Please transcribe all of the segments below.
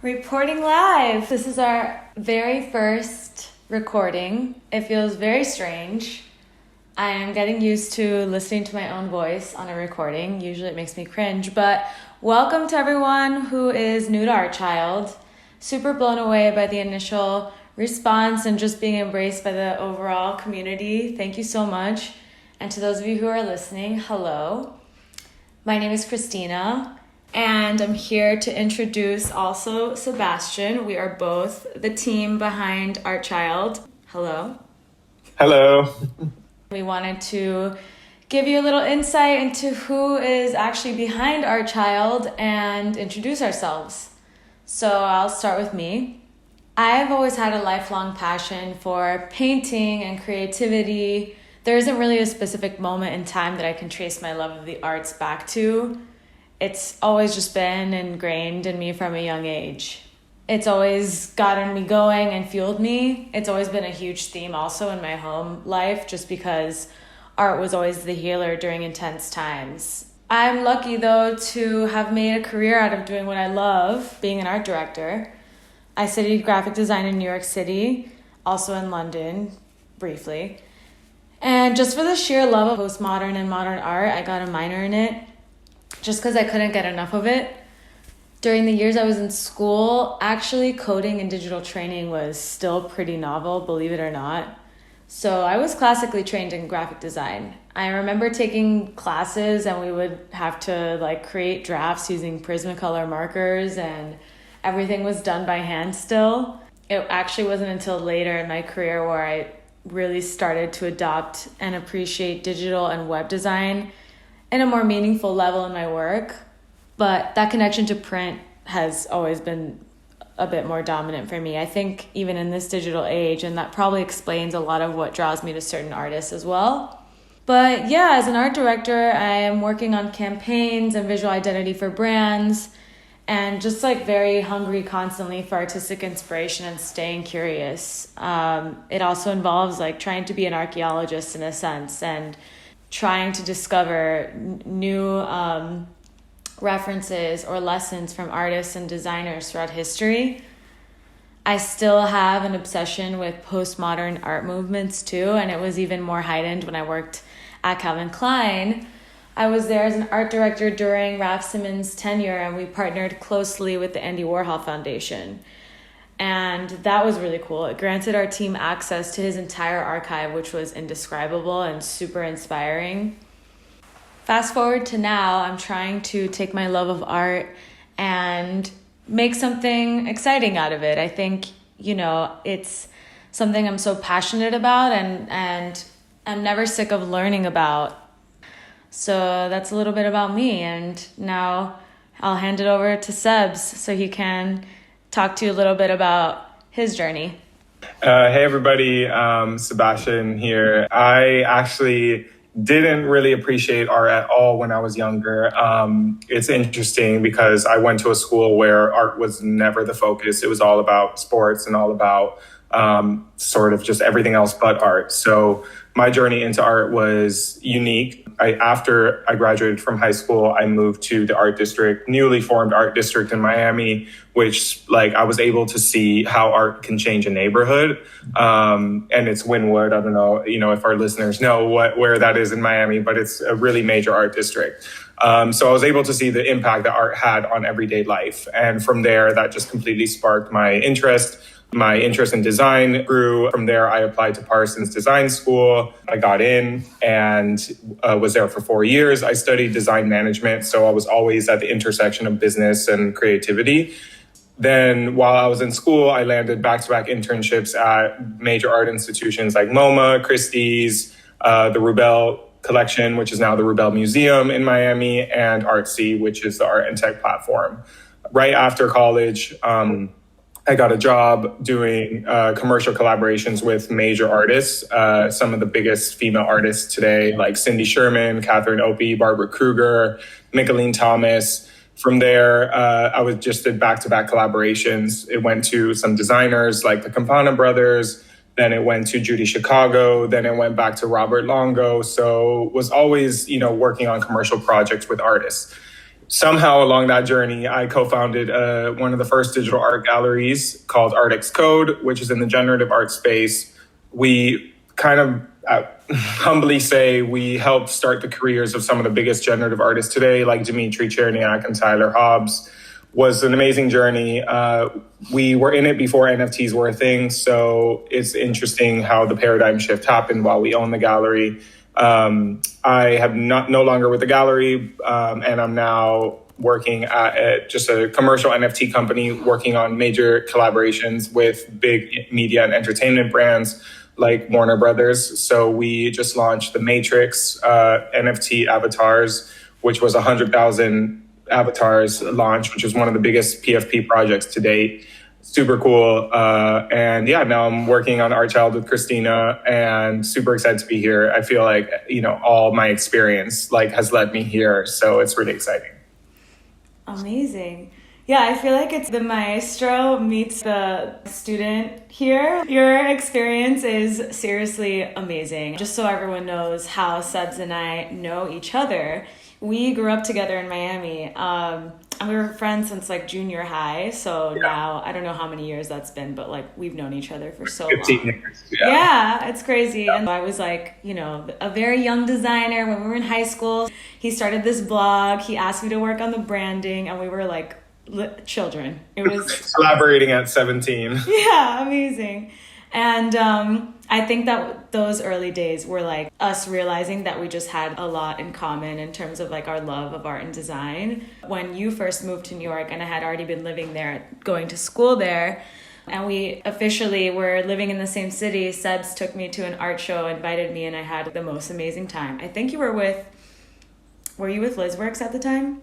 Reporting live. This is our very first recording. It feels very strange. I am getting used to listening to my own voice on a recording. Usually it makes me cringe, but welcome to everyone who is new to Artchild. Super blown away by the initial response and just being embraced by the overall community. Thank you so much. And to those of you who are listening, hello. My name is Christina. And I'm here to introduce also Sebastian. We are both the team behind Artchild. Hello. Hello. We wanted to give you a little insight into who is actually behind Artchild and introduce ourselves. So I'll start with me. I've always had a lifelong passion for painting and creativity. There isn't really a specific moment in time that I can trace my love of the arts back to. It's always just been ingrained in me from a young age. It's always gotten me going and fueled me. It's always been a huge theme also in my home life, just because art was always the healer during intense times. I'm lucky though to have made a career out of doing what I love, being an art director. I studied graphic design in New York City, also in London, briefly. And just for the sheer love of postmodern and modern art, I got a minor in it. Just because I couldn't get enough of it. During the years I was in school, actually coding and digital training was still pretty novel, believe it or not. So I was classically trained in graphic design. I remember taking classes and we would have to create drafts using Prismacolor markers, and everything was done by hand still. It actually wasn't until later in my career where I really started to adopt and appreciate digital and web design in a more meaningful level in my work. But that connection to print has always been a bit more dominant for me, I think, even in this digital age, and that probably explains a lot of what draws me to certain artists as well. But yeah, as an art director, I am working on campaigns and visual identity for brands, and just very hungry constantly for artistic inspiration and staying curious. It also involves trying to be an archaeologist in a sense, and trying to discover new references or lessons from artists and designers throughout history. I still have an obsession with postmodern art movements too, and it was even more heightened when I worked at Calvin Klein. I was there as an art director during Raf Simons' tenure, and we partnered closely with the Andy Warhol Foundation. And that was really cool. It granted our team access to his entire archive, which was indescribable and super inspiring. Fast forward to now, I'm trying to take my love of art and make something exciting out of it. I think, it's something I'm so passionate about and I'm never sick of learning about. So that's a little bit about me. And now I'll hand it over to Sebs so he can talk to you a little bit about his journey. Hey everybody, Sebastian here. I actually didn't really appreciate art at all when I was younger. It's interesting because I went to a school where art was never the focus. It was all about sports and all about sort of just everything else but art. So my journey into art was unique. After I graduated from high school, I moved to the art district, newly formed art district in Miami, which I was able to see how art can change a neighborhood. And it's Wynwood. I don't know, if our listeners know where that is in Miami, but it's a really major art district. So I was able to see the impact that art had on everyday life. And from there, that just completely sparked my interest. My interest in design grew. From there, I applied to Parsons Design School. I got in and was there for 4 years. I studied design management, so I was always at the intersection of business and creativity. Then while I was in school, I landed back-to-back internships at major art institutions like MoMA, Christie's, the Rubel Collection, which is now the Rubel Museum in Miami, and Artsy, which is the art and tech platform. Right after college, I got a job doing commercial collaborations with major artists, some of the biggest female artists today, like Cindy Sherman, Catherine Opie, Barbara Kruger, Micheline Thomas. From there, I did back-to-back collaborations. It went to some designers like the Campana brothers. Then it went to Judy Chicago. Then it went back to Robert Longo. So was always, working on commercial projects with artists. somehow along that journey, I co-founded one of the first digital art galleries called Art.xyz, which is in the generative art space. We kind of humbly say we helped start the careers of some of the biggest generative artists today, like Dimitri Cherniak and Tyler Hobbs. Was an amazing journey. We were in it before NFTs were a thing, so it's interesting how the paradigm shift happened while we own the gallery. I have no longer with the gallery, and I'm now working at just a commercial NFT company, working on major collaborations with big media and entertainment brands like Warner Brothers. So we just launched the Matrix NFT avatars, which was 100,000 avatars launch, which was one of the biggest PFP projects to date. Super cool. And yeah, now I'm working on Artchild with Christina and super excited to be here. I feel like, all my experience has led me here. So it's really exciting. Amazing. Yeah, I feel like it's the maestro meets the student here. Your experience is seriously amazing. Just so everyone knows how Sebs and I know each other, we grew up together in Miami. And we were friends since junior high. So now I don't know how many years that's been, but we've known each other for so 15 long. years. Yeah, it's crazy. Yeah. And I was a very young designer when we were in high school. He started this blog. He asked me to work on the branding, and we were children. It was collaborating at 17. Yeah, amazing. And I think that those early days were us realizing that we just had a lot in common in terms of our love of art and design. When you first moved to New York, and I had already been living there, going to school there, and we officially were living in the same city, Sebs took me to an art show, invited me, and I had the most amazing time. I think you were you with Lizworks at the time?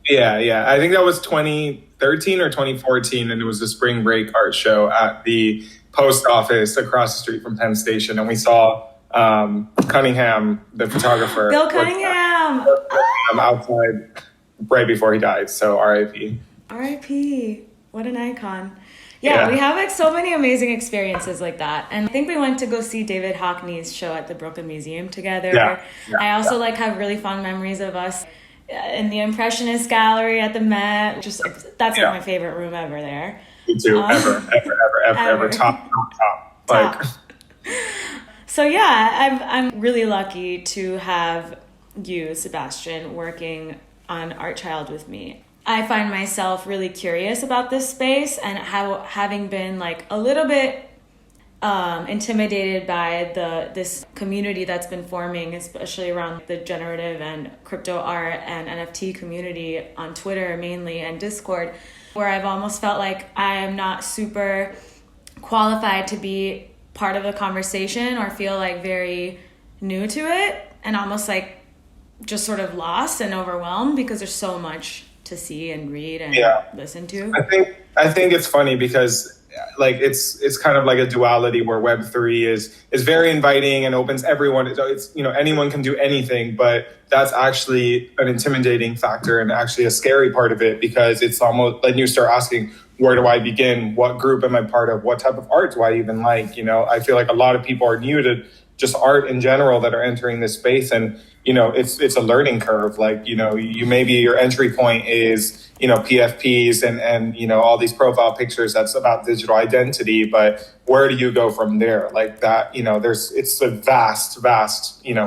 Yeah. I think that was 2013 or 2014, and it was the spring break art show at the post office across the street from Penn Station, and we saw Cunningham, the photographer. Bill Cunningham! Outside right before he died, so R.I.P. R.I.P. What an icon. Yeah, we have so many amazing experiences like that. And I think we went to go see David Hockney's show at the Brooklyn Museum together. Yeah. I also have really fond memories of us in the Impressionist Gallery at the Met. That's my favorite room ever there. Me too. Ever. Top. So yeah, I'm really lucky to have you, Sebastian, working on Artchild with me. I find myself really curious about this space, and having been a little bit intimidated by this community that's been forming, especially around the generative and crypto art and NFT community on Twitter mainly and Discord, where I've almost felt like I am not super qualified to be part of the conversation, or feel very new to it, and almost just sort of lost and overwhelmed because there's so much to see and read and listen to. I think it's funny because it's kind of like a duality where Web3 is very inviting and opens everyone. It's anyone can do anything, but that's actually an intimidating factor and actually a scary part of it, because it's almost you start asking, where do I begin? What group am I part of? What type of art do I even like? I feel like a lot of people are new to just art in general that are entering this space, and it's a learning curve. You maybe your entry point is PFPs and all these profile pictures that's about digital identity, but where do you go from there? It's a vast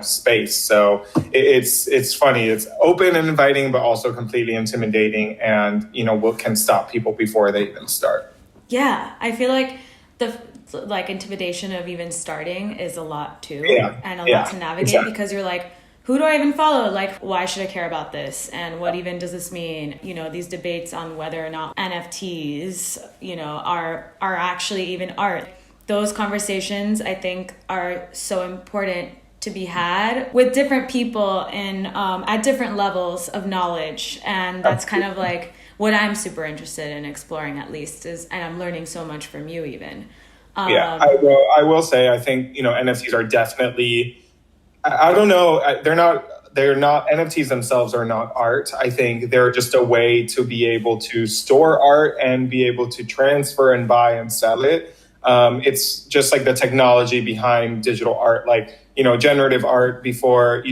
space. So it's funny. It's open and inviting, but also completely intimidating, and what can stop people before they even start. Yeah, I feel like the intimidation of even starting is a lot too, and a lot to navigate, because you're who do I even follow? Why should I care about this? And what even does this mean? These debates on whether or not NFTs, are actually even art. Those conversations, I think, are so important to be had with different people and at different levels of knowledge. And that's kind of what I'm super interested in exploring, at least, and I'm learning so much from you even. I will say, I think, NFTs are definitely, I don't know, they're not, NFTs themselves are not art. I think they're just a way to be able to store art and be able to transfer and buy and sell it. It's just the technology behind digital art, generative art before,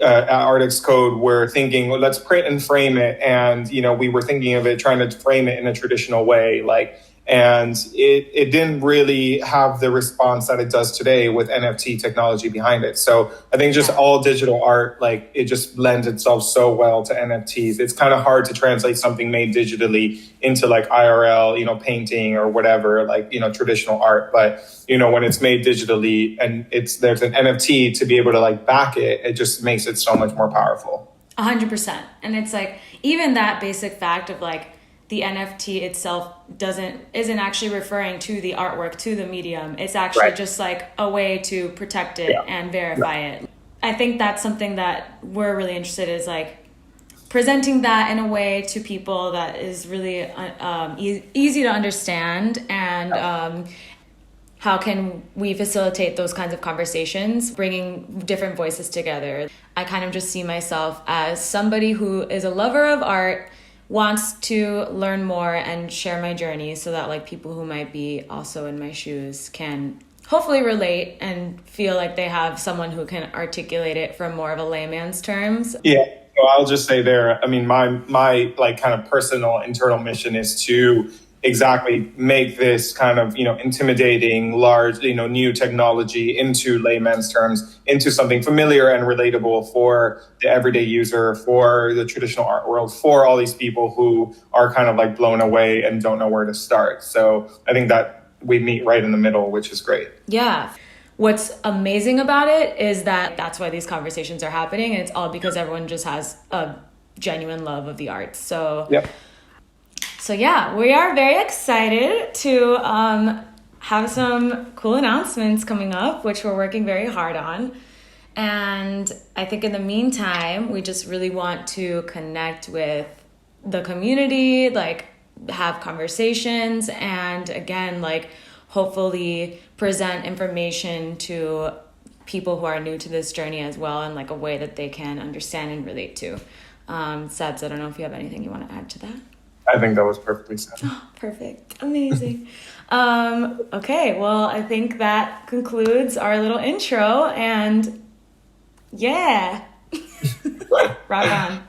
at Artix Code were thinking, well, let's print and frame it. And, we were thinking of it, trying to frame it in a traditional way, and it didn't really have the response that it does today with NFT technology behind it. So I think just all digital art, it just lends itself so well to NFTs. It's kind of hard to translate something made digitally into IRL, painting or whatever, traditional art. But, when it's made digitally and there's an NFT to be able to back it, it just makes it so much more powerful. 100%. And it's even that basic fact of the NFT itself isn't actually referring to the artwork, to the medium. It's actually just a way to protect it and verify it. I think that's something that we're really interested in, is presenting that in a way to people that is really easy to understand, and how can we facilitate those kinds of conversations, bringing different voices together. I kind of just see myself as somebody who is a lover of art, wants to learn more and share my journey, so that people who might be also in my shoes can hopefully relate and feel like they have someone who can articulate it from more of a layman's terms. Yeah, so I'll just say there, my kind of personal internal mission is to exactly make this kind of, intimidating, large, new technology into layman's terms, into something familiar and relatable for the everyday user, for the traditional art world, for all these people who are kind of blown away and don't know where to start. So I think that we meet right in the middle, which is great. Yeah. What's amazing about it is that that's why these conversations are happening. And it's all because everyone just has a genuine love of the arts. So yeah, we are very excited to have some cool announcements coming up, which we're working very hard on. And I think in the meantime, we just really want to connect with the community, have conversations, and again, hopefully present information to people who are new to this journey as well, in a way that they can understand and relate to. Sebs, I don't know if you have anything you want to add to that. I think that was perfectly said. Oh, perfect. Amazing. Okay, well, I think that concludes our little intro, and yeah. Rock on.